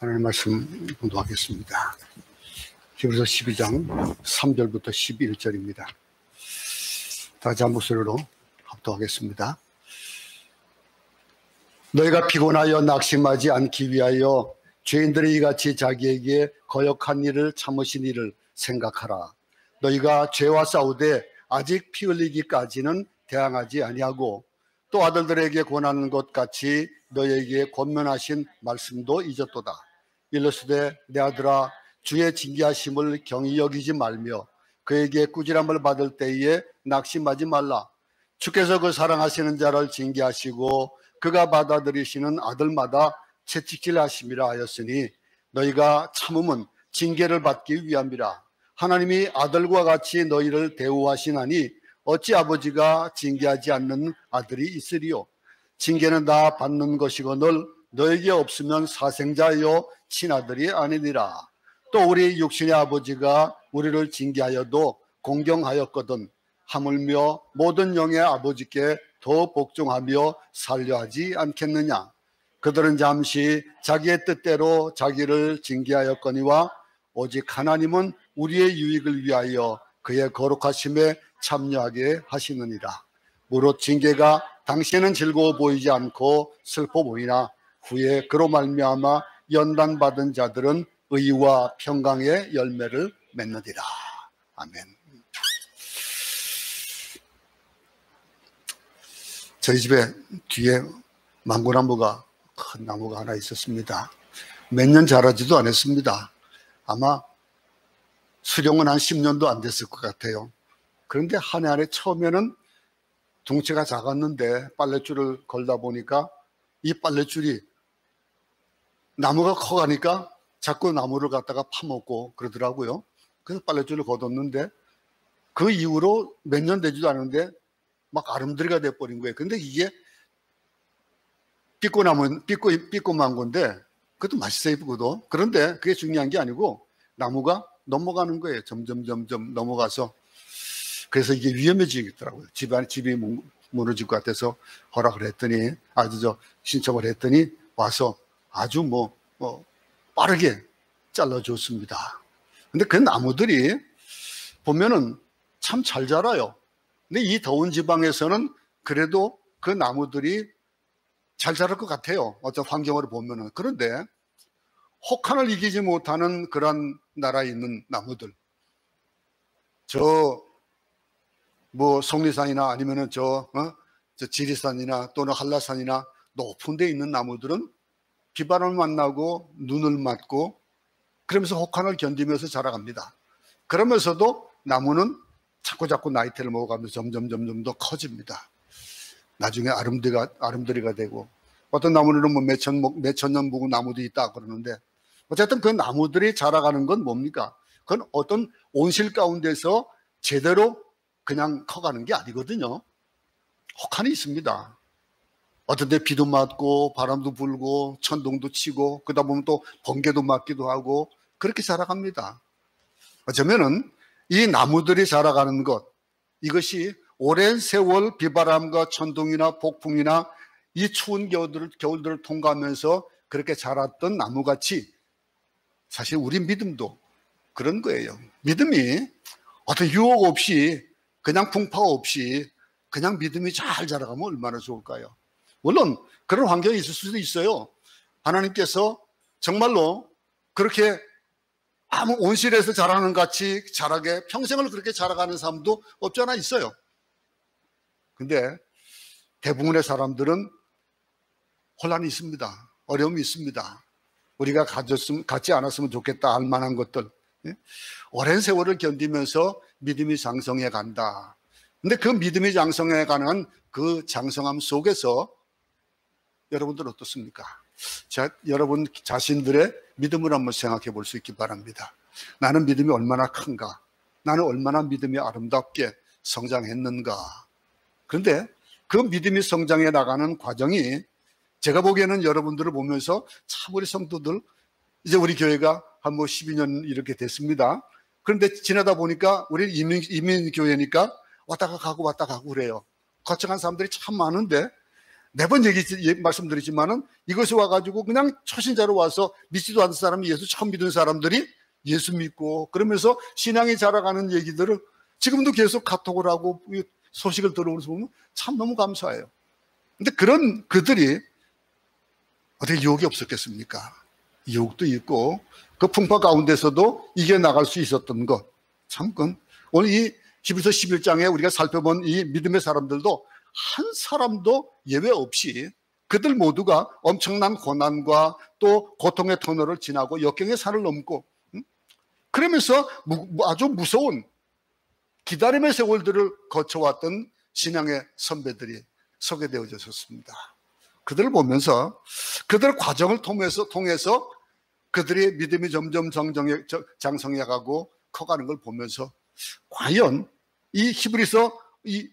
하나님 말씀 공부하겠습니다. 히브리서 12장 3절부터 11절입니다. 다시 한 목소리로 합독하겠습니다. 너희가 피곤하여 낙심하지 않기 위하여 죄인들이 이같이 자기에게 거역한 일을 참으신 일을 생각하라. 너희가 죄와 싸우되 아직 피 흘리기까지는 대항하지 아니하고 또 아들들에게 권하는 것 같이 너희에게 권면하신 말씀도 잊었도다. 일러스되 내 아들아 주의 징계하심을 경히 여기지 말며 그에게 꾸지람을 받을 때에 낙심하지 말라. 주께서 그 사랑하시는 자를 징계하시고 그가 받아들이시는 아들마다 채찍질 하심이라 하였으니 너희가 참음은 징계를 받기 위함이라. 하나님이 아들과 같이 너희를 대우하시나니 어찌 아버지가 징계하지 않는 아들이 있으리요. 징계는 다 받는 것이거늘 너에게 없으면 사생자여 친아들이 아니니라. 또 우리 육신의 아버지가 우리를 징계하여도 공경하였거든 하물며 모든 영의 아버지께 더 복종하며 살려하지 않겠느냐. 그들은 잠시 자기의 뜻대로 자기를 징계하였거니와 오직 하나님은 우리의 유익을 위하여 그의 거룩하심에 참여하게 하시느니라. 무릇 징계가 당시에는 즐거워 보이지 않고 슬퍼 보이나 후에 그로 말미암아 연단받은 자들은 의와 평강의 열매를 맺느니라. 아멘. 저희 집에 뒤에 망고나무가 큰 나무가 하나 있었습니다. 몇 년 자라지도 않았습니다. 아마 수령은 한 10년도 안 됐을 것 같아요. 그런데 한 해 안에 처음에는 덩치가 작았는데 빨랫줄을 걸다 보니까 이 빨랫줄이 나무가 커가니까 자꾸 나무를 갖다가 파먹고 그러더라고요. 그래서 빨랫줄을 걷었는데 그 이후로 몇 년 되지도 않은데 막 아름드리가 돼버린 거예요. 근데 이게 삐꼬망고인데 그것도 맛있어요, 그것도. 그런데 그게 중요한 게 아니고 나무가 넘어가는 거예요. 점점 넘어가서. 그래서 이게 위험해지겠더라고요. 집이 무너질 것 같아서 허락을 했더니, 신청을 했더니 와서 아주 빠르게 잘라줬습니다. 근데 그 나무들이 보면은 참 잘 자라요. 근데 이 더운 지방에서는 그래도 그 나무들이 잘 자랄 것 같아요. 어떤 환경으로 보면은. 그런데 혹한을 이기지 못하는 그런 나라에 있는 나무들, 속리산이나 아니면은 저 지리산이나 또는 한라산이나 높은 데 있는 나무들은 비바람을 만나고 눈을 맞고 그러면서 혹한을 견디면서 자라갑니다. 그러면서도 나무는 자꾸 나이테를 먹어가면서 점점 더 커집니다. 나중에 아름드리가 되고, 어떤 나무는 몇천 년 묵은 나무도 있다 그러는데, 어쨌든 그 나무들이 자라가는 건 뭡니까? 그건 어떤 온실 가운데서 제대로 그냥 커가는 게 아니거든요. 혹한이 있습니다. 어떤 데 비도 맞고 바람도 불고 천둥도 치고 그러다 보면 또 번개도 맞기도 하고 그렇게 자라갑니다. 어쩌면은 이 나무들이 자라가는 것, 이것이 오랜 세월 비바람과 천둥이나 폭풍이나 이 추운 겨울들을 통과하면서 그렇게 자랐던 나무같이 사실 우리 믿음도 그런 거예요. 믿음이 어떤 유혹 없이 그냥 풍파 없이 그냥 믿음이 잘 자라가면 얼마나 좋을까요? 물론 그런 환경이 있을 수도 있어요. 하나님께서 정말로 그렇게 아무 온실에서 자라는 같이 자라게 평생을 그렇게 자라가는 사람도 없지 않아 있어요. 근데 대부분의 사람들은 혼란이 있습니다. 어려움이 있습니다. 우리가 갖지 않았으면 좋겠다 할 만한 것들, 오랜 세월을 견디면서 믿음이 장성해 간다. 근데 그 믿음이 장성해 가는 그 장성함 속에서 여러분들 어떻습니까? 여러분 자신들의 믿음을 한번 생각해 볼 수 있기 바랍니다. 나는 믿음이 얼마나 큰가? 나는 얼마나 믿음이 아름답게 성장했는가? 그런데 그 믿음이 성장해 나가는 과정이 제가 보기에는 여러분들을 보면서 참 우리 성도들, 이제 우리 교회가 한 12년 이렇게 됐습니다. 그런데 지나다 보니까 우리 이민교회니까 왔다 가고 그래요. 거쳐간 사람들이 참 많은데 매번 말씀드리지만은 이것이 와가지고 그냥 초신자로 와서 믿지도 않는 사람이 예수 처음 믿은 사람들이 예수 믿고 그러면서 신앙이 자라가는 얘기들을 지금도 계속 카톡을 하고 소식을 들어오면서 보면 참 너무 감사해요. 근데 그런 그들이 어떻게 유혹이 없었겠습니까? 유혹도 있고 그 풍파 가운데서도 이겨나갈 수 있었던 것. 참 그건 오늘 이 히브리서 11장에 우리가 살펴본 이 믿음의 사람들도 한 사람도 예외 없이 그들 모두가 엄청난 고난과 또 고통의 터널을 지나고 역경의 산을 넘고 그러면서 아주 무서운 기다림의 세월들을 거쳐왔던 신앙의 선배들이 소개되어졌습니다. 그들을 보면서 그들 과정을 통해서 그들의 믿음이 점점 장성해가고 커가는 걸 보면서 과연 이 히브리서 이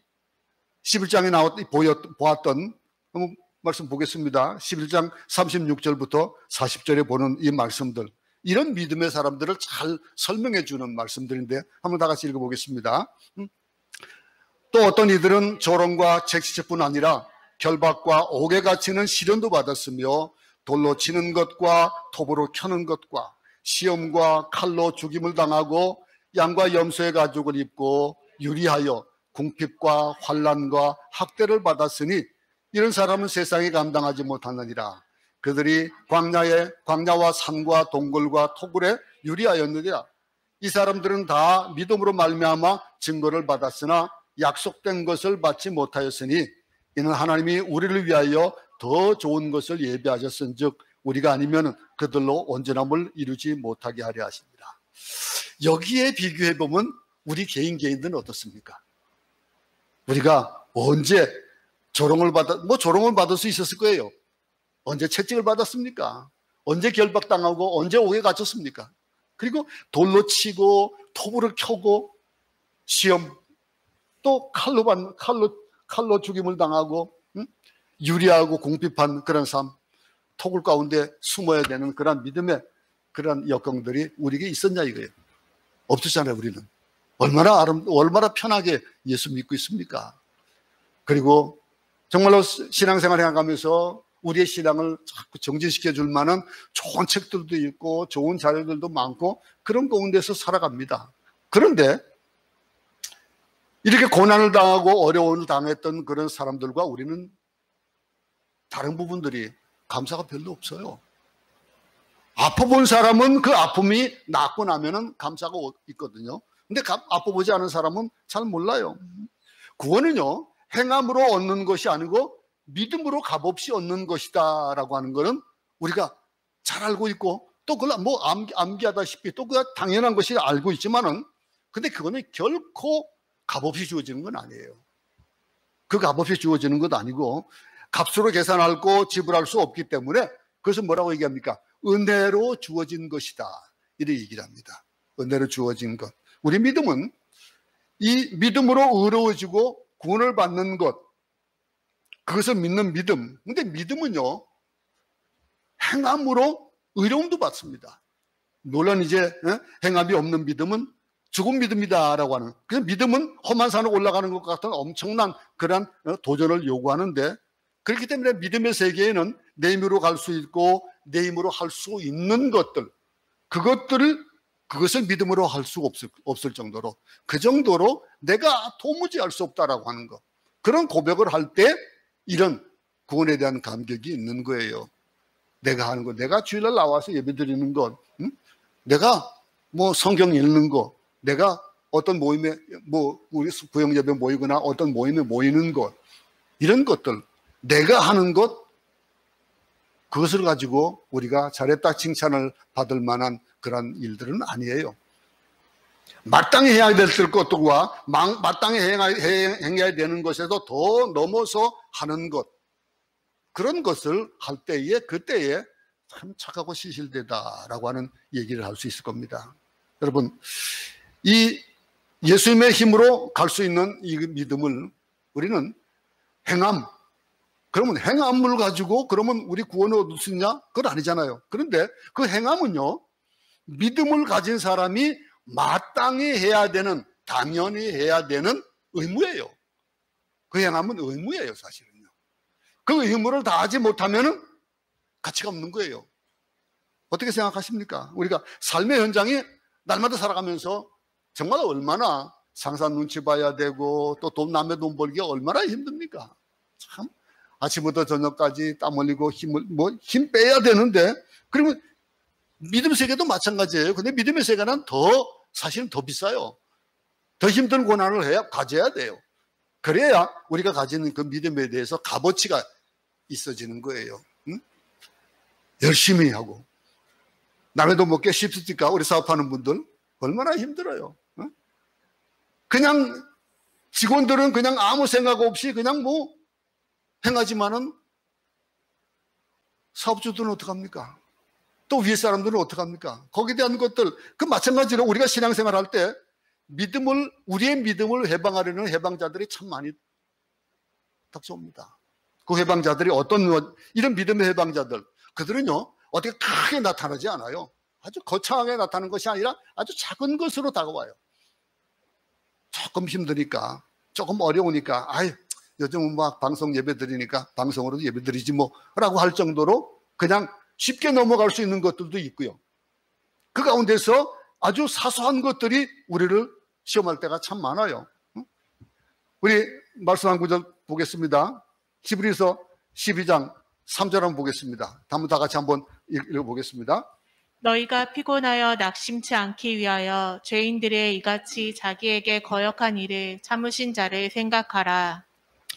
11장에 보았던 한번 말씀 보겠습니다. 11장 36절부터 40절에 보는 이 말씀들, 이런 믿음의 사람들을 잘 설명해 주는 말씀들인데 한번 다 같이 읽어보겠습니다. 또 어떤 이들은 조롱과 책시체뿐 아니라 결박과 옥에 갇히는 시련도 받았으며 돌로 치는 것과 톱으로 켜는 것과 시험과 칼로 죽임을 당하고 양과 염소의 가죽을 입고 유리하여 궁핍과 환난과 학대를 받았으니 이런 사람은 세상이 감당하지 못하느니라. 그들이 광야와 산과 동굴과 토굴에 유리하였느니라. 이 사람들은 다 믿음으로 말미암아 증거를 받았으나 약속된 것을 받지 못하였으니 이는 하나님이 우리를 위하여 더 좋은 것을 예비하셨은즉 우리가 아니면 그들로 온전함을 이루지 못하게 하려 하십니다. 여기에 비교해 보면 우리 개인들은 어떻습니까? 우리가 언제 조롱을 받을 수 있었을 거예요. 언제 채찍을 받았습니까? 언제 결박당하고 언제 옥에 갇혔습니까? 그리고 돌로 치고 톱으로 켜고 시험, 또 칼로 죽임을 당하고 유리하고 궁핍한 그런 삶, 토굴 가운데 숨어야 되는 그런 믿음의 그런 여건들이 우리에게 있었냐 이거예요. 없었잖아요. 우리는 얼마나 편하게 예수 믿고 있습니까? 그리고 정말로 신앙생활 해가면서 우리의 신앙을 자꾸 정진시켜 줄 만한 좋은 책들도 있고 좋은 자료들도 많고 그런 가운데서 살아갑니다. 그런데 이렇게 고난을 당하고 어려움을 당했던 그런 사람들과 우리는 다른 부분들이 감사가 별로 없어요. 아파본 사람은 그 아픔이 낫고 나면은 감사가 있거든요. 근데 아파보지 않은 사람은 잘 몰라요. 구원은요, 행함으로 얻는 것이 아니고 믿음으로 값없이 얻는 것이다 라고 하는 것은 우리가 잘 알고 있고 또 그걸 뭐 암기하다시피 또 그가 당연한 것이 알고 있지만은 근데 그거는 결코 값없이 주어지는 건 아니에요. 그 값없이 주어지는 것 아니고 값으로 계산하고 지불할 수 없기 때문에 그것은 뭐라고 얘기합니까? 은혜로 주어진 것이다. 이렇게 얘기를 합니다. 은혜로 주어진 것. 우리 믿음은 이 믿음으로 의로워지고 구원을 받는 것, 그것을 믿는 믿음. 근데 믿음은요, 행함으로 의로움도 받습니다. 물론 이제 행함이 없는 믿음은 죽은 믿음이다라고 하는. 그래서 믿음은 험한 산을 올라가는 것 같은 엄청난 그런 도전을 요구하는데 그렇기 때문에 믿음의 세계에는 내 힘으로 갈 수 있고 내 힘으로 할 수 있는 것들, 그것을 믿음으로 할 수 없을 정도로 그 정도로 내가 도무지 할 수 없다라고 하는 것. 그런 고백을 할 때 이런 구원에 대한 감격이 있는 거예요. 내가 하는 것, 내가 주일날 나와서 예배드리는 것, 내가 뭐 성경 읽는 것, 내가 어떤 모임에 우리 구역 예배 모이거나 어떤 모임에 모이는 것, 이런 것들 내가 하는 것, 그것을 가지고 우리가 잘했다 칭찬을 받을 만한 그런 일들은 아니에요. 마땅히 해야 될 것과 마땅히 행해야 되는 것에도 더 넘어서 하는 것, 그런 것을 할 때에 그때에 참 착하고 시실되다라고 하는 얘기를 할 수 있을 겁니다. 여러분, 이 예수님의 힘으로 갈 수 있는 이 믿음을 우리는 그러면 행함을 가지고 그러면 우리 구원을 얻을 수 있냐? 그건 아니잖아요. 그런데 그 행함은요, 믿음을 가진 사람이 마땅히 해야 되는, 당연히 해야 되는 의무예요. 그 행함은 의무예요, 사실은요. 그 의무를 다하지 못하면은 가치가 없는 거예요. 어떻게 생각하십니까? 우리가 삶의 현장이 날마다 살아가면서 정말 얼마나 상사 눈치 봐야 되고 또 남의 돈 벌기가 얼마나 힘듭니까? 참 아침부터 저녁까지 땀 흘리고 힘 빼야 되는데, 그러면 믿음 세계도 마찬가지예요. 근데 믿음의 세계는 사실은 더 비싸요. 더 힘든 고난을 가져야 돼요. 그래야 우리가 가지는 그 믿음에 대해서 값어치가 있어지는 거예요. 응? 열심히 하고. 남의 돈 먹기 쉽습니까? 우리 사업하는 분들 얼마나 힘들어요. 응? 그냥 직원들은 그냥 아무 생각 없이 그냥 행하지만은 사업주들은 어떡합니까? 또 위에 사람들은 어떡합니까? 거기에 대한 것들, 그 마찬가지로 우리가 신앙생활 할 때 우리의 믿음을 해방하려는 해방자들이 참 많이 닥쳐옵니다. 그 해방자들이 이런 믿음의 해방자들, 그들은요, 어떻게 크게 나타나지 않아요. 아주 거창하게 나타나는 것이 아니라 아주 작은 것으로 다가와요. 조금 힘드니까, 조금 어려우니까, 요즘은 방송 예배 드리니까 방송으로도 예배 드리지 라고 할 정도로 그냥 쉽게 넘어갈 수 있는 것들도 있고요. 그 가운데서 아주 사소한 것들이 우리를 시험할 때가 참 많아요. 우리 말씀 한 구절 보겠습니다. 히브리서 12장 3절 한번 보겠습니다. 한번 다 같이 한번 읽어보겠습니다. 너희가 피곤하여 낙심치 않기 위하여 죄인들의 이같이 자기에게 거역한 일을 참으신 자를 생각하라.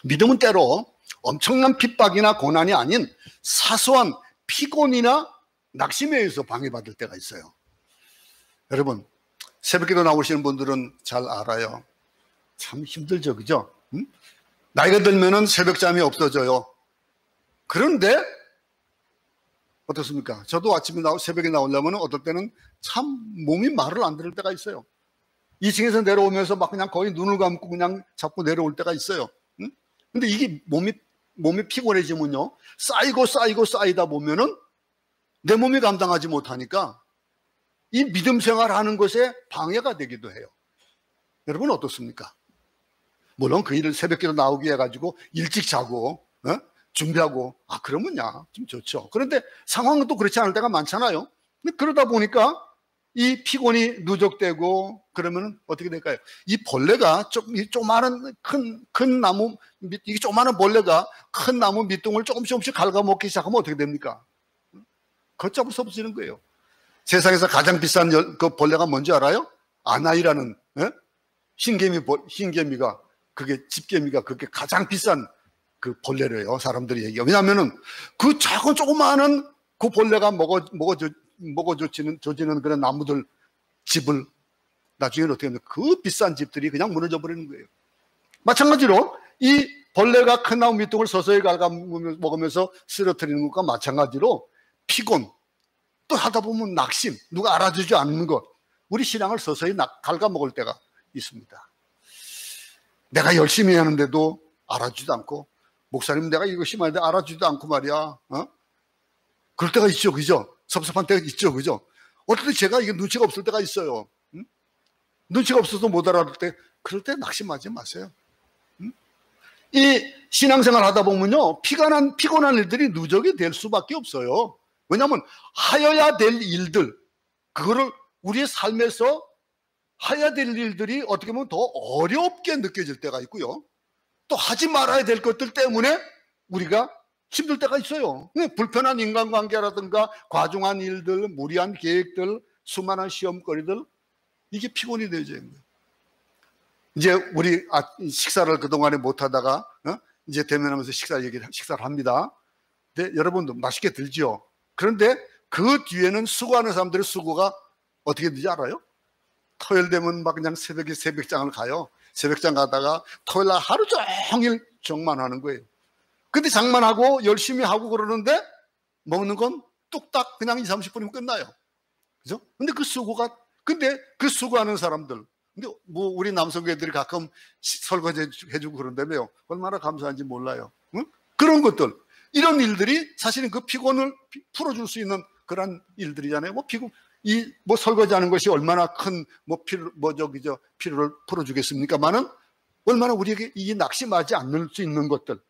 믿음은 때로 엄청난 핍박이나 고난이 아닌 사소한 피곤이나 낙심에 의해서 방해받을 때가 있어요. 여러분, 새벽기도 나오시는 분들은 잘 알아요. 참 힘들죠, 그죠? 응? 나이가 들면은 새벽잠이 없어져요. 그런데 어떻습니까? 저도 아침에 새벽에 나오려면 어떨 때는 참 몸이 말을 안 들을 때가 있어요. 2층에서 내려오면서 막 그냥 거의 눈을 감고 그냥 자꾸 내려올 때가 있어요. 응? 근데 이게 몸이 피곤해지면요, 쌓이다 보면은 내 몸이 감당하지 못하니까 이 믿음 생활하는 것에 방해가 되기도 해요. 여러분 어떻습니까? 물론 그 일을 새벽기도 나오게 해가지고 일찍 자고 준비하고 그러면야 좀 좋죠. 그런데 상황은 또 그렇지 않을 때가 많잖아요. 그러다 보니까 이 피곤이 누적되고 그러면 어떻게 될까요? 이 벌레가 조그마한 큰 나무, 이 조그마한 벌레가 큰 나무 밑둥을 조금씩 갉아먹기 시작하면 어떻게 됩니까? 걷잡을 수 없어지는 거예요. 세상에서 가장 비싼 그 벌레가 뭔지 알아요? 아나이라는 흰개미가 그게 집개미가 그게 가장 비싼 그 벌레래요. 사람들이 얘기해요. 왜냐하면은 그 작은 조그마한 그 벌레가 조지는 그런 나무들 집을 나중에는 어떻게 하면 그 비싼 집들이 그냥 무너져 버리는 거예요. 마찬가지로 이 벌레가 큰 나무 밑둥을 서서히 갉아먹으면서 쓰러뜨리는 것과 마찬가지로 피곤, 또 하다 보면 낙심, 누가 알아주지 않는 것, 우리 신앙을 서서히 갉아먹을 때가 있습니다. 내가 열심히 하는데도 알아주지도 않고, 목사님 내가 이거 심하는데 알아주지도 않고 말이야. 그럴 때가 있죠, 그죠? 섭섭한 때가 있죠, 그죠? 어떨 때 제가 이게 눈치가 없을 때가 있어요. 눈치가 없어서 못 알아들 때, 그럴 때 낙심하지 마세요. 이 신앙생활 하다 보면요, 피곤한 일들이 누적이 될 수밖에 없어요. 왜냐하면 하여야 될 일들, 그거를 우리의 삶에서 해야 될 일들이 어떻게 보면 더 어렵게 느껴질 때가 있고요. 또 하지 말아야 될 것들 때문에 우리가 힘들 때가 있어요. 불편한 인간관계라든가 과중한 일들, 무리한 계획들, 수많은 시험거리들, 이게 피곤이 되죠. 이제 우리 식사를 그동안에 못하다가 이제 대면하면서 식사를 합니다. 근데 여러분도 맛있게 들죠. 그런데 그 뒤에는 수고하는 사람들의 수고가 어떻게 되지 알아요? 토요일 되면 막 그냥 새벽에 새벽장을 가요. 새벽장 가다가 토요일 날 하루 종일 정만하는 거예요. 근데 장만하고 열심히 하고 그러는데 먹는 건 뚝딱 그냥 20, 30분이면 끝나요. 그죠? 근데 그 수고하는 사람들, 근데 우리 남성애들이 가끔 설거지 해주고 그런다며요. 얼마나 감사한지 몰라요. 응? 그런 것들, 이런 일들이 사실은 그 피곤을 풀어줄 수 있는 그런 일들이잖아요. 설거지하는 것이 얼마나 큰 피로를 풀어주겠습니까만은 얼마나 우리에게 이 낙심하지 않을 수 있는 것들,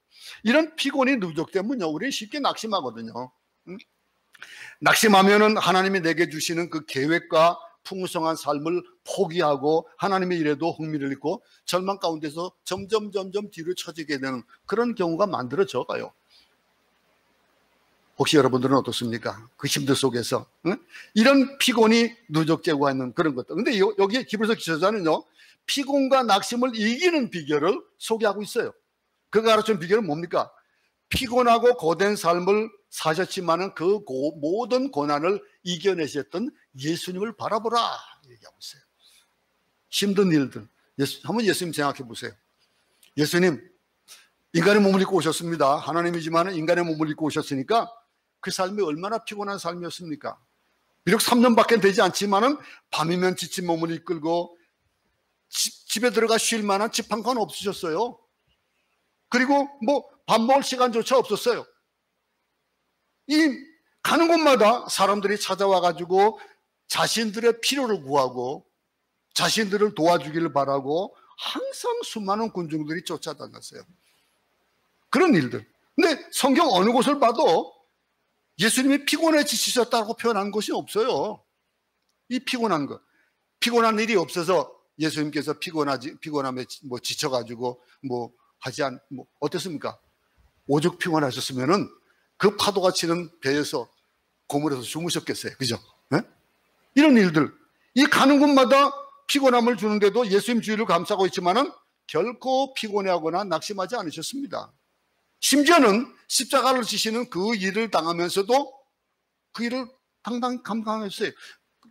이런 피곤이 누적되면요, 우리 쉽게 낙심하거든요. 낙심하면은 하나님이 내게 주시는 그 계획과 풍성한 삶을 포기하고 하나님의 일에도 흥미를 잃고 절망 가운데서 점점 뒤로 처지게 되는 그런 경우가 만들어져 가요. 혹시 여러분들은 어떻습니까? 그 힘들 속에서 이런 피곤이 누적되고 있는 그런 것들. 근데 여기 히브리서 기자자는요, 피곤과 낙심을 이기는 비결을 소개하고 있어요. 그가 가르친 비결은 뭡니까? 피곤하고 고된 삶을 사셨지만은 그 모든 고난을 이겨내셨던 예수님을 바라보라 얘기하고 있어요. 힘든 일들, 한번 예수님 생각해 보세요. 예수님 인간의 몸을 입고 오셨습니다. 하나님이지만 인간의 몸을 입고 오셨으니까 그 삶이 얼마나 피곤한 삶이었습니까? 비록 3년밖에 되지 않지만은 밤이면 지친 몸을 이끌고 집에 들어가 쉴 만한 집 한 칸 없으셨어요. 그리고 밥 먹을 시간조차 없었어요. 이 가는 곳마다 사람들이 찾아와 가지고 자신들의 필요를 구하고 자신들을 도와주기를 바라고 항상 수많은 군중들이 쫓아다녔어요. 그런 일들. 근데 성경 어느 곳을 봐도 예수님이 피곤해 지치셨다고 표현한 것이 없어요. 이 피곤한 것, 피곤한 일이 없어서 예수님께서 피곤함에 지쳐가지고 어땠습니까? 오죽 피곤하셨으면은 그 파도가 치는 배에서 고물에서 주무셨겠어요. 그죠? 네? 이런 일들, 이 가는 곳마다 피곤함을 주는데도 예수님 주위를 감싸고 있지만은 결코 피곤해하거나 낙심하지 않으셨습니다. 심지어는 십자가를 지시는 그 일을 당하면서도 그 일을 당당히 감당했어요.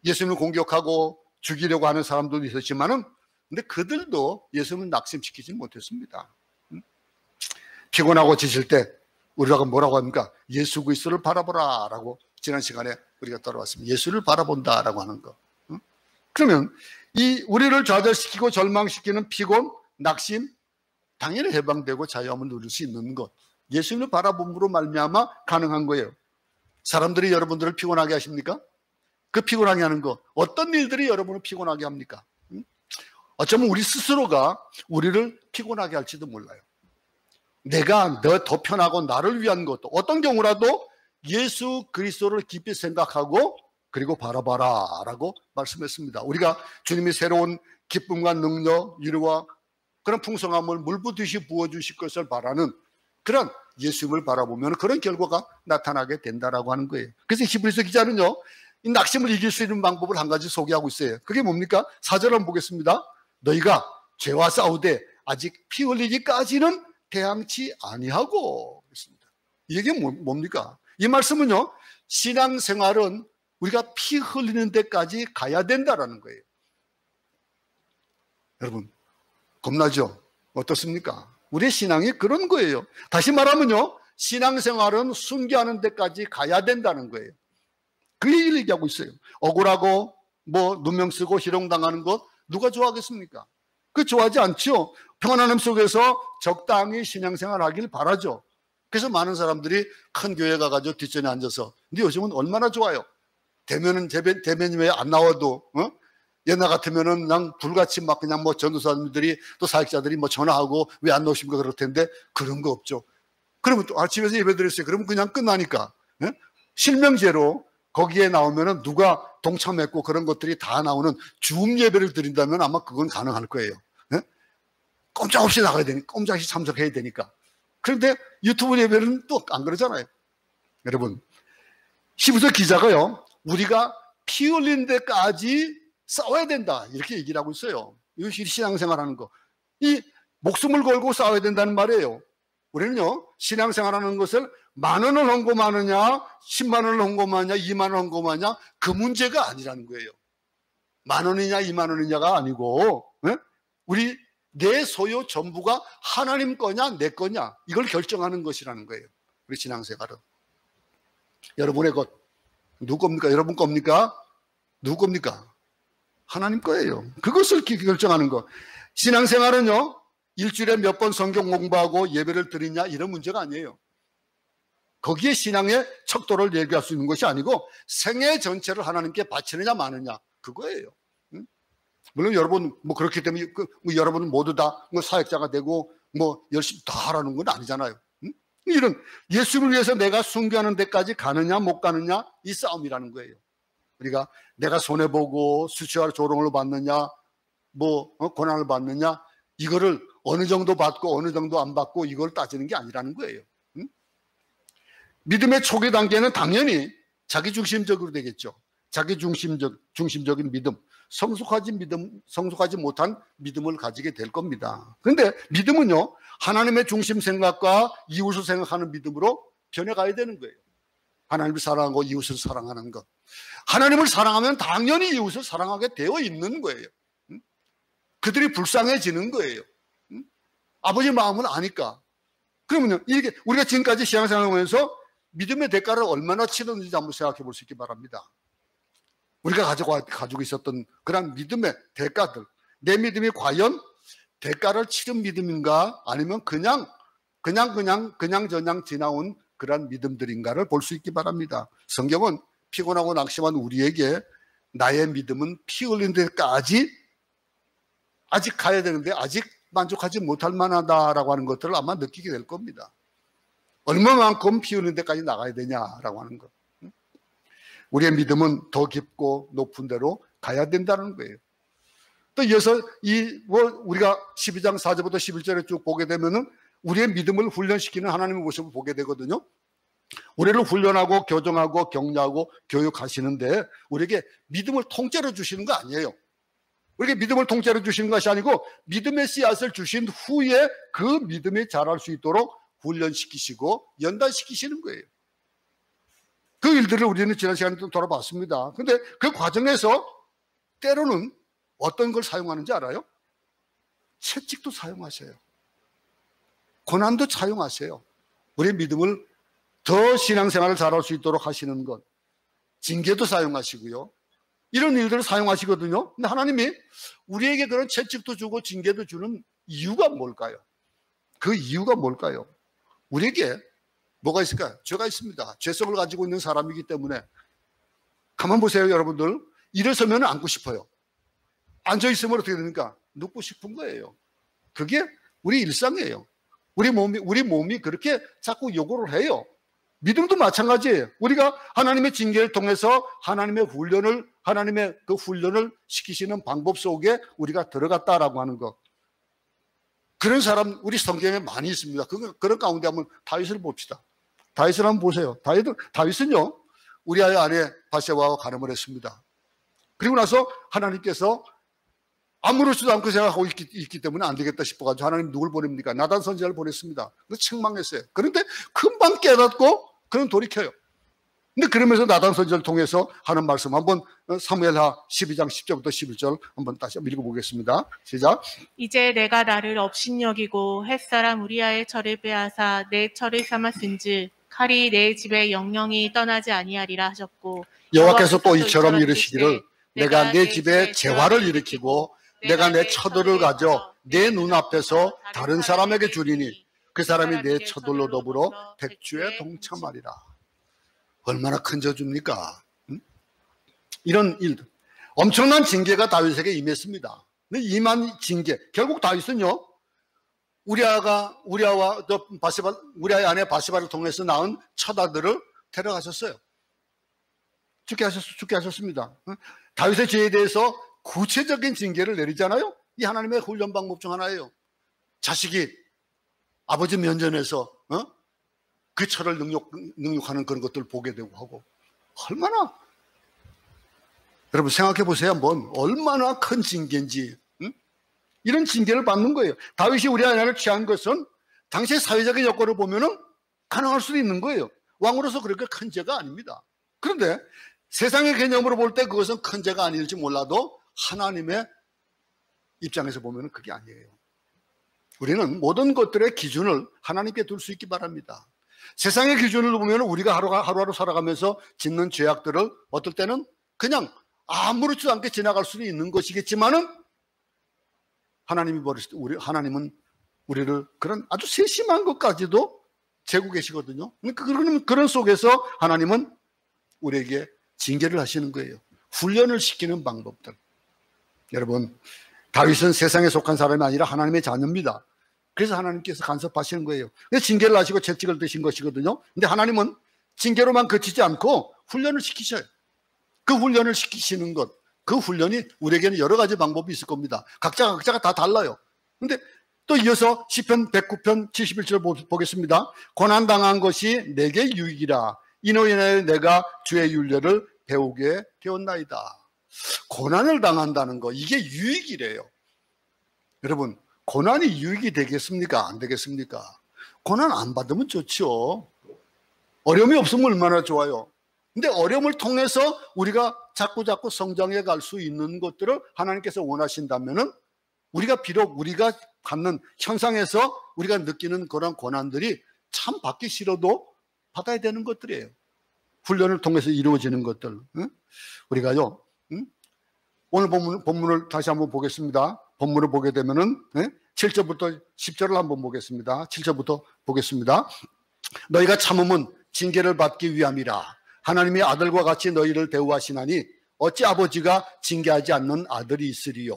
예수님을 공격하고 죽이려고 하는 사람도 있었지만은 근데 그들도 예수님을 낙심시키지 못했습니다. 피곤하고 지칠 때 우리가 뭐라고 합니까? 예수 그리스도를 바라보라 라고 지난 시간에 우리가 따라왔습니다. 예수를 바라본다 라고 하는 거. 그러면 이 우리를 좌절시키고 절망시키는 피곤, 낙심, 당연히 해방되고 자유함을 누릴 수 있는 것, 예수님을 바라봄으로 말미암아 가능한 거예요. 사람들이 여러분들을 피곤하게 하십니까? 그 피곤하게 하는 것, 어떤 일들이 여러분을 피곤하게 합니까? 어쩌면 우리 스스로가 우리를 피곤하게 할지도 몰라요. 내가 더 편하고 나를 위한 것도 어떤 경우라도 예수 그리스도를 깊이 생각하고 그리고 바라봐라 라고 말씀했습니다. 우리가 주님이 새로운 기쁨과 능력, 위로와 그런 풍성함을 물붓듯이 부어주실 것을 바라는 그런 예수님을 바라보면 그런 결과가 나타나게 된다라고 하는 거예요. 그래서 히브리서 기자는요, 이 낙심을 이길 수 있는 방법을 한 가지 소개하고 있어요. 그게 뭡니까? 4절 한번 보겠습니다. 너희가 죄와 싸우되 아직 피 흘리기까지는 대항치 아니하고 그랬습니다. 이게 뭡니까? 이 말씀은요, 신앙생활은 우리가 피 흘리는 데까지 가야 된다라는 거예요. 여러분, 겁나죠? 어떻습니까? 우리의 신앙이 그런 거예요. 다시 말하면요, 신앙생활은 순교하는 데까지 가야 된다는 거예요. 그 얘기를 얘기하고 있어요. 억울하고 누명 쓰고 희롱당하는 것 누가 좋아하겠습니까? 그 좋아하지 않죠. 평안함 속에서 적당히 신앙생활 하길 바라죠. 그래서 많은 사람들이 큰 교회 가가지고 뒷전에 앉아서, 근데 요즘은 얼마나 좋아요. 대면이 왜 안 나와도 옛날 같으면은 그냥 불같이 막 그냥 전도사님들이 또 사역자들이 전화하고 왜 안 나오십니까 그럴 텐데 그런 거 없죠. 그러면 또 아침에서 예배 드렸어요. 그러면 그냥 끝나니까. 실명제로 거기에 나오면은 누가 동참했고 그런 것들이 다 나오는 줌 예배를 드린다면 아마 그건 가능할 거예요. 꼼짝없이 나가야 되니까, 꼼짝없이 참석해야 되니까. 그런데 유튜브 예배는 또 안 그러잖아요. 여러분, 히브리서 기자가요, 우리가 피 흘린 데까지 싸워야 된다 이렇게 얘기를 하고 있어요. 이것이 신앙생활하는 거. 이 목숨을 걸고 싸워야 된다는 말이에요. 우리는요, 신앙생활하는 것을 10,000원을 헌금하느냐 100,000원을 헌금하느냐 20,000원 헌금하느냐 그 문제가 아니라는 거예요. 10,000원이냐 20,000원이냐가 아니고 우리 내 소유 전부가 하나님 거냐 내 거냐 이걸 결정하는 것이라는 거예요. 우리 신앙생활은. 여러분의 것 누구 겁니까? 여러분 겁니까? 누구 겁니까? 하나님 거예요. 그것을 결정하는 거. 신앙생활은요, 일주일에 몇 번 성경 공부하고 예배를 드리냐 이런 문제가 아니에요. 거기에 신앙의 척도를 얘기할 수 있는 것이 아니고 생애 전체를 하나님께 바치느냐 마느냐 그거예요. 물론 여러분 그렇기 때문에 여러분은 모두 다 사역자가 되고 열심히 다 하라는 건 아니잖아요. 이런 예수를 위해서 내가 순교하는 데까지 가느냐 못 가느냐 이 싸움이라는 거예요. 우리가 내가 손해보고 수치와 조롱을 받느냐 고난을 받느냐 이거를 어느 정도 받고 어느 정도 안 받고 이걸 따지는 게 아니라는 거예요. 믿음의 초기 단계는 당연히 자기중심적으로 되겠죠. 자기중심적인 믿음, 성숙하지 못한 믿음을 가지게 될 겁니다. 그런데 믿음은요, 하나님의 중심 생각과 이웃을 생각하는 믿음으로 변해가야 되는 거예요. 하나님을 사랑하고 이웃을 사랑하는 것. 하나님을 사랑하면 당연히 이웃을 사랑하게 되어 있는 거예요. 그들이 불쌍해지는 거예요. 아버지 마음을 아니까. 그러면요, 이게 우리가 지금까지 신앙생활하면서 믿음의 대가를 얼마나 치렀는지 한번 생각해 볼 수 있기 바랍니다. 우리가 가지고 있었던 그런 믿음의 대가들, 내 믿음이 과연 대가를 치른 믿음인가 아니면 그냥 지나온 그런 믿음들인가를 볼 수 있기 바랍니다. 성경은 피곤하고 낙심한 우리에게 나의 믿음은 피 흘린 데까지 아직 가야 되는데 아직 만족하지 못할 만하다라고 하는 것들을 아마 느끼게 될 겁니다. 얼마만큼 피 흘린 데까지 나가야 되냐라고 하는 것. 우리의 믿음은 더 깊고 높은 데로 가야 된다는 거예요. 또 이어서 우리가 12장 4절부터 11절에 쭉 보게 되면은 우리의 믿음을 훈련시키는 하나님의 모습을 보게 되거든요. 우리를 훈련하고 교정하고 격려하고 교육하시는데 우리에게 믿음을 통째로 주시는 거 아니에요. 우리에게 믿음을 통째로 주시는 것이 아니고 믿음의 씨앗을 주신 후에 그 믿음이 자랄 수 있도록 훈련시키시고 연단시키시는 거예요. 그 일들을 우리는 지난 시간에 돌아봤습니다. 그런데 그 과정에서 때로는 어떤 걸 사용하는지 알아요? 채찍도 사용하세요. 고난도 사용하세요. 우리의 믿음을 더 신앙생활을 잘할 수 있도록 하시는 것. 징계도 사용하시고요. 이런 일들을 사용하시거든요. 근데 하나님이 우리에게 그런 채찍도 주고 징계도 주는 이유가 뭘까요? 그 이유가 뭘까요? 우리에게 뭐가 있을까요? 죄가 있습니다. 죄성을 가지고 있는 사람이기 때문에. 가만 보세요, 여러분들. 일어서면 앉고 싶어요. 앉아있으면 어떻게 됩니까? 눕고 싶은 거예요. 그게 우리 일상이에요. 우리 몸이 그렇게 자꾸 요구를 해요. 믿음도 마찬가지예요. 우리가 하나님의 징계를 통해서 하나님의 그 훈련을 시키시는 방법 속에 우리가 들어갔다라고 하는 것. 그런 사람 우리 성경에 많이 있습니다. 그런 가운데 한번 다윗을 봅시다. 다윗을 한번 보세요. 다윗은요, 우리아의 아내 바세바와 간음을 했습니다. 그리고 나서 하나님께서 아무렇지도 않고 생각하고 있기 때문에 안 되겠다 싶어가지고 하나님 누굴 보냅니까? 나단 선지자를 보냈습니다. 그래서 책망했어요. 그런데 금방 깨닫고 그는 돌이켜요. 근데 그러면서 나단 선지자를 통해서 하는 말씀 한번 사무엘하 12장 10절부터 11절 한번 다시 읽어보겠습니다. 시작. 이제 내가 나를 업신여기고 햇사람 우리아의 철을 빼앗아 내 철을 삼았은즉 칼이 내 집에 영영이 떠나지 아니하리라 하셨고 여호와께서 또 이처럼 이르시기를 내가 내 집에 재화를 일으키고 내가 내 처들을 가져 내 눈앞에서 다른 사람에게 주리니 그 사람이 내 처들로 더불어 백주에 동참하리라. 얼마나 큰 저주입니까? 이런 일들. 엄청난 징계가 다윗에게 임했습니다. 임한 징계. 결국 다윗은요, 우리아의 아내 바세바를 통해서 낳은 처아들을 데려가셨어요. 죽게 하셨습니다. 다윗의 죄에 대해서 구체적인 징계를 내리잖아요. 이 하나님의 훈련 방법 중 하나예요. 자식이 아버지 면전에서 그 처를 능욕하는 그런 것들을 보게 되고 하고. 얼마나, 여러분 생각해 보세요 한번. 얼마나 큰 징계인지. 이런 징계를 받는 거예요. 다윗이 우리아의 아내를 취한 것은 당시의 사회적인 여건을 보면은 가능할 수도 있는 거예요. 왕으로서 그렇게 큰 죄가 아닙니다. 그런데 세상의 개념으로 볼 때 그것은 큰 죄가 아닐지 몰라도 하나님의 입장에서 보면 그게 아니에요. 우리는 모든 것들의 기준을 하나님께 둘 수 있기 바랍니다. 세상의 기준을 보면 우리가 하루하루 살아가면서 짓는 죄악들을 어떨 때는 그냥 아무렇지도 않게 지나갈 수도 있는 것이겠지만은 하나님은 우리를 그런 아주 세심한 것까지도 재고 계시거든요. 그런 속에서 하나님은 우리에게 징계를 하시는 거예요. 훈련을 시키는 방법들. 여러분, 다윗은 세상에 속한 사람이 아니라 하나님의 자녀입니다. 그래서 하나님께서 간섭하시는 거예요. 그래서 징계를 하시고 채찍을 드신 것이거든요. 근데 하나님은 징계로만 그치지 않고 훈련을 시키셔요. 그 훈련을 시키시는 것, 그 훈련이 우리에게는 여러 가지 방법이 있을 겁니다. 각자가 다 달라요. 근데 또 이어서 시편 109편 71절 보겠습니다. 고난당한 것이 내게 유익이라. 이로 인하여 내가 주의 윤례를 배우게 되었나이다. 고난을 당한다는 거, 이게 유익이래요. 여러분, 고난이 유익이 되겠습니까? 안 되겠습니까? 고난 안 받으면 좋죠. 어려움이 없으면 얼마나 좋아요. 근데 어려움을 통해서 우리가 자꾸 성장해 갈 수 있는 것들을 하나님께서 원하신다면은 우리가 비록 우리가 갖는 현상에서 우리가 느끼는 그런 고난들이 참 받기 싫어도 받아야 되는 것들이에요. 훈련을 통해서 이루어지는 것들. 우리가요, 오늘 본문을 다시 한번 보겠습니다. 본문을 보게 되면은 7절부터 10절을 한번 보겠습니다. 7절부터 보겠습니다. 너희가 참음은 징계를 받기 위함이라. 하나님이 아들과 같이 너희를 대우하시나니 어찌 아버지가 징계하지 않는 아들이 있으리요.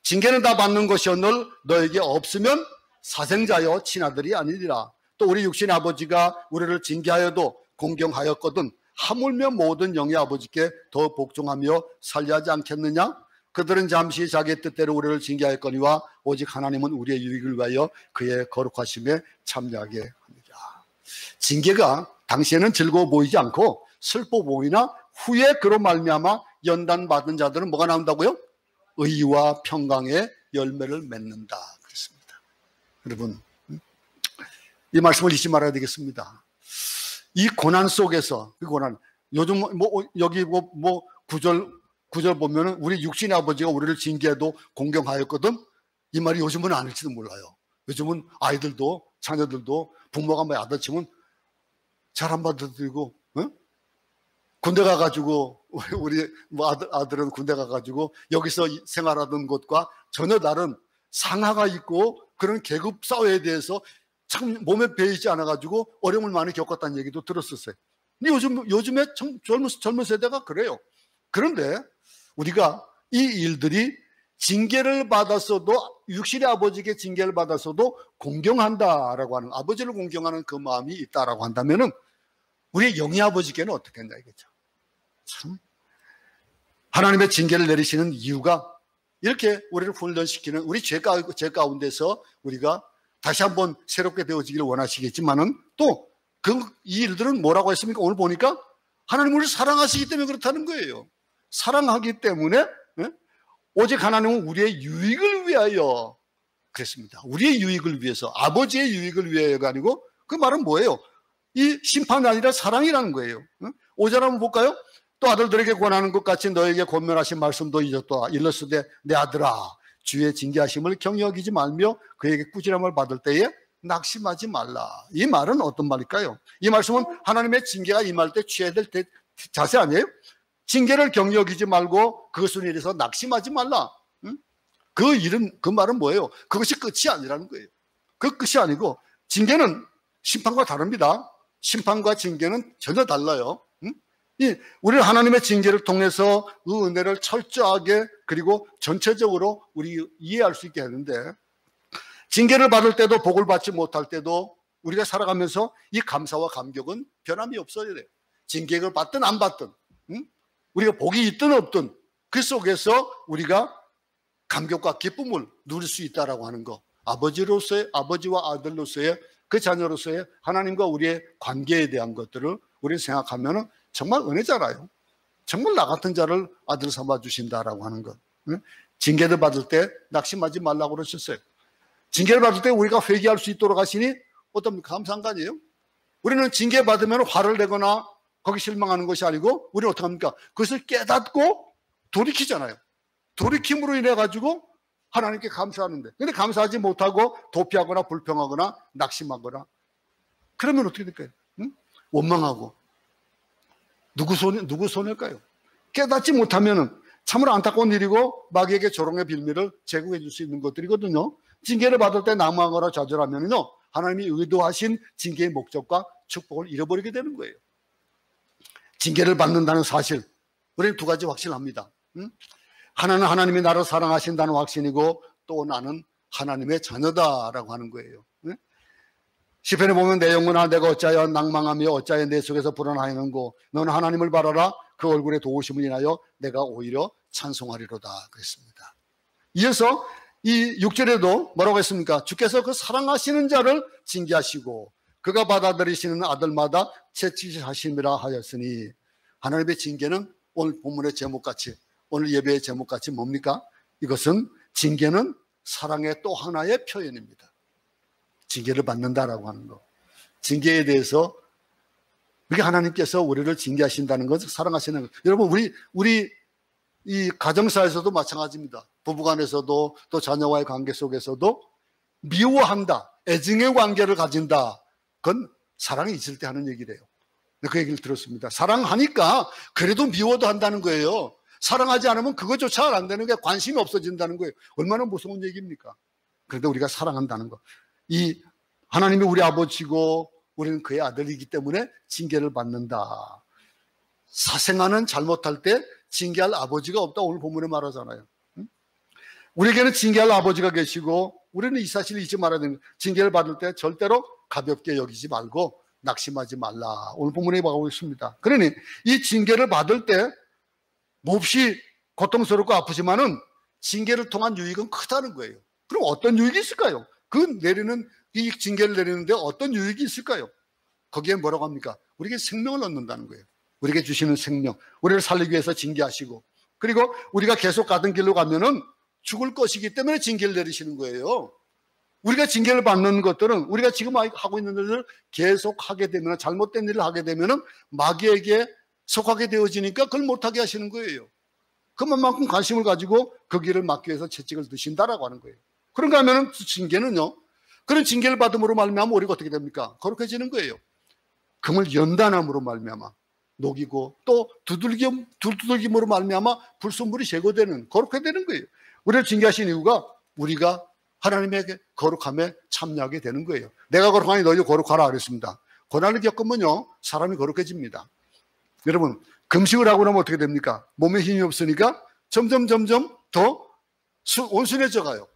징계는 다 받는 것이오늘 너에게 없으면 사생자여 친아들이 아니리라. 또 우리 육신의 아버지가 우리를 징계하여도 공경하였거든 하물며 모든 영의 아버지께 더 복종하며 살려하지 않겠느냐? 그들은 잠시 자기 뜻대로 우리를 징계하였거니와 오직 하나님은 우리의 유익을 위하여 그의 거룩하심에 참여하게 합니다. 징계가 당시에는 즐거워 보이지 않고 슬퍼 보이나 후에 그로 말미암아 연단받은 자들은 뭐가 나온다고요? 의와 평강의 열매를 맺는다 그랬습니다. 여러분, 이 말씀을 잊지 말아야 되겠습니다. 이 고난 속에서, 그 고난, 요즘 여기 구절 보면은 우리 육신의 아버지가 우리를 징계해도 공경하였거든. 이 말이 요즘은 아닐지도 몰라요. 요즘은 아이들도, 자녀들도 부모가 뭐 야단치면 잘 안 받아들이고, 군대 가가지고 우리 아들은 군대 가가지고 여기서 생활하던 것과 전혀 다른 상하가 있고 그런 계급 사회에 대해서 참 몸에 배이지 않아가지고 어려움을 많이 겪었다는 얘기도 들었었어요. 근데 요즘에 젊은 세대가 그래요. 그런데 우리가 이 일들이 징계를 받았어도, 육신의 아버지에게 징계를 받았어도 공경한다라고 하는, 아버지를 공경하는 그 마음이 있다라고 한다면은 우리의 영의 아버지께는 어떻게 했나 이거죠. 참 하나님의 징계를 내리시는 이유가 이렇게 우리를 훈련시키는, 우리 죄 가운데서 우리가 다시 한번 새롭게 되어지기를 원하시겠지만은 또 이 일들은 뭐라고 했습니까? 오늘 보니까 하나님 우리를 사랑하시기 때문에 그렇다는 거예요. 사랑하기 때문에 오직 하나님은 우리의 유익을 위하여 그랬습니다. 우리의 유익을 위해서, 아버지의 유익을 위하여가 아니고, 그 말은 뭐예요? 이 심판이 아니라 사랑이라는 거예요. 5절 한번 볼까요? 또 아들들에게 권하는 것 같이 너에게 권면하신 말씀도 잊었다. 일렀으되 내 아들아 주의 징계하심을 경히 여기지 말며 그에게 꾸지람을 받을 때에 낙심하지 말라. 이 말은 어떤 말일까요? 이 말씀은 하나님의 징계가 임할 때 취해야 될 자세 아니에요? 징계를 경히 여기지 말고 그것을 인해서 낙심하지 말라. 그 말은 뭐예요? 그것이 끝이 아니라는 거예요. 그 끝이 아니고, 징계는 심판과 다릅니다. 심판과 징계는 전혀 달라요. 우리는 하나님의 징계를 통해서 그 은혜를 철저하게 그리고 전체적으로 우리 이해할 수 있게 하는데, 징계를 받을 때도 복을 받지 못할 때도 우리가 살아가면서 이 감사와 감격은 변함이 없어야 돼요. 징계를 받든 안 받든, 우리가 복이 있든 없든 그 속에서 우리가 감격과 기쁨을 누릴 수 있다라고 하는 거, 아버지와 아들로서의 그 자녀로서의 하나님과 우리의 관계에 대한 것들을 우리 생각하면 정말 은혜잖아요. 정말 나 같은 자를 아들 삼아 주신다라고 하는 것. 징계를 받을 때 낙심하지 말라고 그러셨어요. 징계를 받을 때 우리가 회개할 수 있도록 하시니 어떤 감사한 거 아니에요? 우리는 징계 받으면 화를 내거나 거기 실망하는 것이 아니고 우리는 어떻게 합니까? 그것을 깨닫고 돌이키잖아요. 돌이킴으로 인해 가지고 하나님께 감사하는데, 근데 감사하지 못하고 도피하거나 불평하거나 낙심하거나 그러면 어떻게 될까요? 원망하고 누구 손일까요? 깨닫지 못하면은 참으로 안타까운 일이고 마귀에게 조롱의 빌미를 제공해 줄 수 있는 것들이거든요. 징계를 받을 때 낙망하거나 좌절하면요, 하나님이 의도하신 징계의 목적과 축복을 잃어버리게 되는 거예요. 징계를 받는다는 사실, 우리는 두 가지 확신합니다. 하나는 하나님이 나를 사랑하신다는 확신이고, 또 나는 하나님의 자녀다라고 하는 거예요. 시편에 보면 내 영혼아 내가 어찌하여 낭망하며 어찌하여 내 속에서 불안하였는고 너는 하나님을 바라라 그 얼굴의 도우심을 인하여 내가 오히려 찬송하리로다 그랬습니다. 이어서 이 6절에도 뭐라고 했습니까? 주께서 그 사랑하시는 자를 징계하시고 그가 받아들이시는 아들마다 채찍하심이라 하였으니 하나님의 징계는 오늘 본문의 제목같이 오늘 예배의 제목같이 뭡니까? 이것은 징계는 사랑의 또 하나의 표현입니다. 징계를 받는다라고 하는 거. 징계에 대해서 그게 하나님께서 우리를 징계하신다는 것은 사랑하시는 것. 여러분 우리 이 가정사에서도 마찬가지입니다. 부부간에서도 또 자녀와의 관계 속에서도 미워한다, 애증의 관계를 가진다. 그건 사랑이 있을 때 하는 얘기래요. 그 얘기를 들었습니다. 사랑하니까 그래도 미워도 한다는 거예요. 사랑하지 않으면 그것조차 안 되는 게 관심이 없어진다는 거예요. 얼마나 무서운 얘기입니까? 그런데 우리가 사랑한다는 거. 이 하나님이 우리 아버지고 우리는 그의 아들이기 때문에 징계를 받는다. 사생아는 잘못할 때 징계할 아버지가 없다. 오늘 본문에 말하잖아요. 우리에게는 징계할 아버지가 계시고 우리는 이 사실을 잊지 말아야 되는 거예요. 징계를 받을 때 절대로 가볍게 여기지 말고 낙심하지 말라. 오늘 본문에 말하고 있습니다. 그러니 이 징계를 받을 때 몹시 고통스럽고 아프지만은 징계를 통한 유익은 크다는 거예요. 그럼 어떤 유익이 있을까요? 이 징계를 내리는데 어떤 유익이 있을까요? 거기에 뭐라고 합니까? 우리에게 생명을 얻는다는 거예요. 우리에게 주시는 생명, 우리를 살리기 위해서 징계하시고, 그리고 우리가 계속 가던 길로 가면은 죽을 것이기 때문에 징계를 내리시는 거예요. 우리가 징계를 받는 것들은 우리가 지금 하고 있는 일을 계속 하게 되면, 잘못된 일을 하게 되면은 마귀에게 속하게 되어지니까 그걸 못하게 하시는 거예요. 그만큼 관심을 가지고 그 길을 막기 위해서 채찍을 드신다라고 하는 거예요. 그런가 하면은 징계는요, 그런 징계를 받음으로 말미암아 우리가 어떻게 됩니까? 거룩해지는 거예요. 금을 연단함으로 말미암아 녹이고 또 두들김으로 말미암아 불순물이 제거되는, 거룩하게 되는 거예요. 우리를 징계하신 이유가 우리가 하나님에게 거룩함에 참여하게 되는 거예요. 내가 거룩하니 너희도 거룩하라 그랬습니다. 고난을 겪으면요 사람이 거룩해집니다. 여러분 금식을 하고 나면 어떻게 됩니까? 몸에 힘이 없으니까 점점 더 온순해져 가요.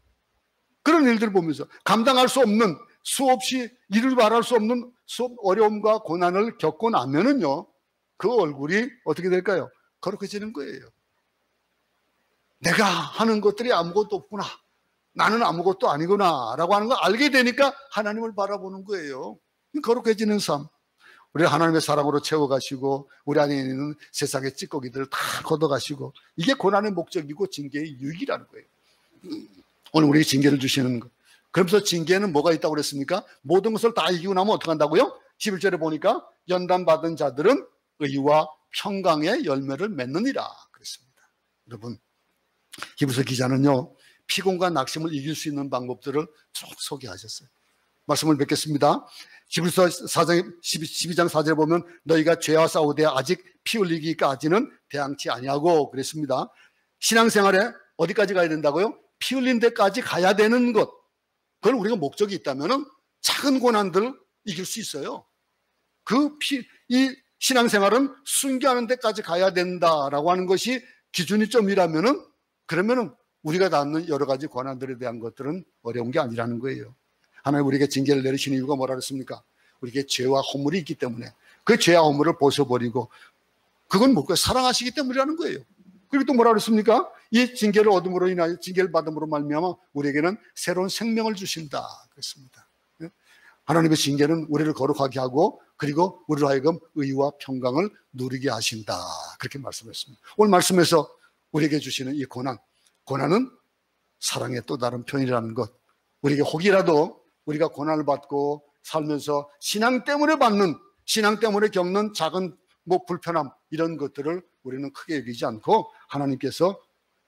그런 일들을 보면서 감당할 수 없는, 수없이 이를 말할 수 없는 어려움과 고난을 겪고 나면은요 그 얼굴이 어떻게 될까요? 거룩해지는 거예요. 내가 하는 것들이 아무것도 없구나, 나는 아무것도 아니구나 라고 하는 걸 알게 되니까 하나님을 바라보는 거예요. 거룩해지는 삶. 우리 하나님의 사랑으로 채워가시고 우리 안에 있는 세상의 찌꺼기들을 다 걷어가시고, 이게 고난의 목적이고 징계의 유익이라는 거예요. 오늘 우리에게 징계를 주시는 것. 그러면서 징계는 뭐가 있다고 그랬습니까? 모든 것을 다 이기고 나면 어떻게 한다고요? 11절에 보니까 연단받은 자들은 의와 평강의 열매를 맺느니라 그랬습니다. 여러분 히브리서 기자는요 피곤과 낙심을 이길 수 있는 방법들을 쭉 소개하셨어요. 말씀을 맺겠습니다. 히브리서 12장 4절에 보면 너희가 죄와 싸우되 아직 피 흘리기까지는 대항치 아니하고 그랬습니다. 신앙생활에 어디까지 가야 된다고요? 피 흘린 데까지 가야 되는 것. 그걸 우리가 목적이 있다면 작은 고난들 이길 수 있어요. 이 신앙생활은 순교하는 데까지 가야 된다라고 하는 것이 기준이 점이라면은, 그러면은 우리가 닿는 여러 가지 고난들에 대한 것들은 어려운 게 아니라는 거예요. 하나님 우리에게 징계를 내리시는 이유가 뭐라 그랬습니까? 우리에게 죄와 허물이 있기 때문에 그 죄와 허물을 벗어버리고, 그건 뭐고 사랑하시기 때문이라는 거예요. 그리고 또 뭐라 그랬습니까? 이 징계를 얻음으로 인하여, 징계를 받음으로 말미암아 우리에게는 새로운 생명을 주신다 그랬습니다. 하나님의 징계는 우리를 거룩하게 하고 그리고 우리로 하여금 의와 평강을 누리게 하신다 그렇게 말씀했습니다. 오늘 말씀에서 우리에게 주시는 이 고난은 사랑의 또 다른 표현이라는 것. 우리에게 혹이라도 우리가 고난을 받고 살면서 신앙 때문에 겪는 작은 불편함, 이런 것들을 우리는 크게 여기지 않고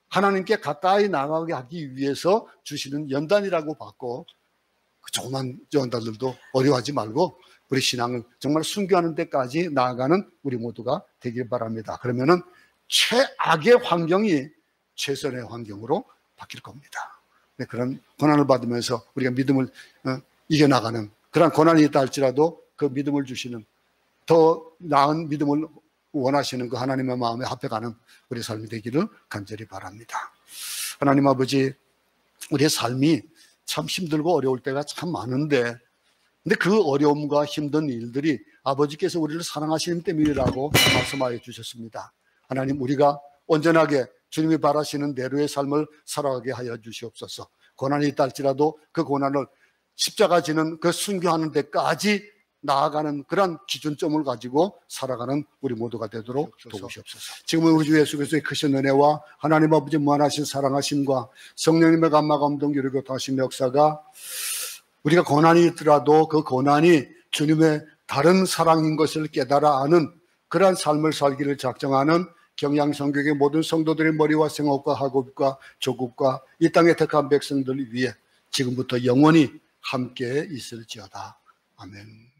하나님께 가까이 나가게 하기 위해서 주시는 연단이라고 받고, 그 조그만 연단들도 어려워하지 말고 우리 신앙을 정말 순교하는 데까지 나아가는 우리 모두가 되길 바랍니다. 그러면은 최악의 환경이 최선의 환경으로 바뀔 겁니다. 그런 고난을 받으면서 우리가 믿음을 이겨나가는, 그런 고난이 있다 할지라도 그 믿음을 주시는, 더 나은 믿음을 원하시는 그 하나님의 마음에 합해가는 우리 삶이 되기를 간절히 바랍니다. 하나님 아버지, 우리의 삶이 참 힘들고 어려울 때가 참 많은데, 근데 그 어려움과 힘든 일들이 아버지께서 우리를 사랑하시는 때문이라고 말씀하여 주셨습니다. 하나님, 우리가 온전하게 주님이 바라시는 대로의 삶을 살아가게 하여 주시옵소서. 고난이 있다 할지라도 그 고난을 십자가 지는 그 순교하는 데까지 나아가는 그런 기준점을 가지고 살아가는 우리 모두가 되도록 도우시옵소서. 지금은 우리 주 예수 그리스도의 크신 은혜와 하나님 아버지 무한하신 사랑하심과 성령님의 감화 감동 기르고 다신 역사가 우리가 고난이 있더라도 그 고난이 주님의 다른 사랑인 것을 깨달아 아는 그러한 삶을 살기를 작정하는 경양성교의 모든 성도들의 머리와 생업과 학업과 조국과 이 땅의 택한 백성들을 위해 지금부터 영원히 함께 있을지어다. 아멘.